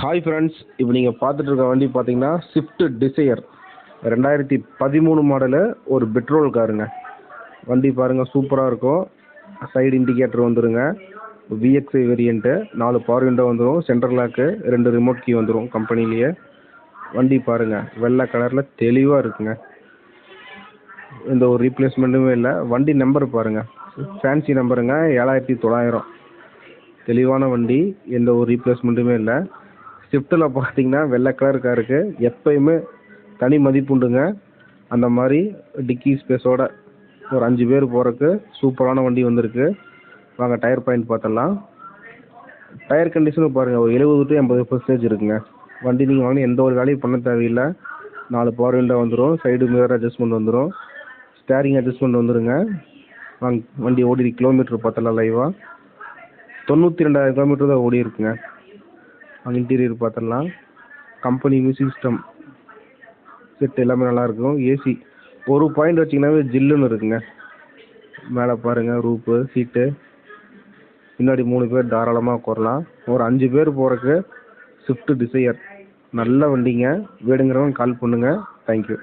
Hi friends, இப்போ நீங்கள் பார்த்துட்டு இருக்க வண்டி பார்த்தீங்கன்னா ஸ்விஃப்ட் டிசையர் 2013 மாடலு. ஒரு பெட்ரோல் காருங்க. வண்டி பாருங்கள், சூப்பராக இருக்கும். சைடு இண்டிகேட்டர் வந்துடுங்க. விஎக்ஸ்ஐ வேரியண்ட்டு, 4 பவர் விண்டோ வந்துடும். சென்ட்ரல் லாக்கு, 2 ரிமோட் கீ வந்துடும் கம்பெனிலேயே. வண்டி பாருங்கள், வெள்ளை கலரில் தெளிவாக இருக்குங்க. எந்த ஒரு ரீப்ளேஸ்மெண்ட்டுமே இல்லை. வண்டி நம்பர் பாருங்கள், ஃபேன்சி நம்பருங்க, 7900. தெளிவான வண்டி, எந்த ஒரு ரீப்ளேஸ்மெண்ட்டுமே இல்லை. ஸ்விஃப்ட்டில் பார்த்தீங்கன்னா வெள்ளை கலர் காருக்கு எப்பயுமே தனி மதிப்புண்டுங்க. அந்த மாதிரி டிக்கி ஸ்பேஸோட ஒரு 5 பேர் போகிறதுக்கு சூப்பரான வண்டி வந்திருக்கு. வாங்க டயர் பாயிண்ட் பார்த்துடலாம். டயர் கண்டிஷனும் பாருங்கள், ஒரு 70 to 80% இருக்குங்க. வண்டி நீங்கள் வாங்க எந்த ஒரு வேலையும் பண்ண தேவையில்லை. 4 பவர் விண்டோ வந்துடும். சைடு மிரர் அட்ஜஸ்ட்மெண்ட் வந்துடும். ஸ்டேரிங் அட்ஜஸ்ட்மெண்ட் வந்துடுங்க. வாங்க வண்டி ஓடி கிலோமீட்டர் பார்த்தலாம் லைவாக. 92,000 கிலோமீட்டர் தான் ஓடி இருக்குங்க. அங்கே இன்டீரியர் பார்த்துடலாம். கம்பெனி மியூசிக் சிஸ்டம் செட் எல்லாமே நல்லாயிருக்கும். ஏசி ஒரு பாயிண்ட் வச்சிங்கன்னாவே ஜில்லுன்னு இருக்குங்க. மேலே பாருங்கள், ரூப்பு சீட்டு. பின்னாடி 3 பேர் தாராளமாக உட்காரலாம். ஒரு 5 பேர் போகிறதுக்கு ஸ்விஃப்ட் டிசையர் நல்ல வண்டிங்க. வேணுங்கிறவங்க கால் பண்ணுங்கள். தேங்க்யூ.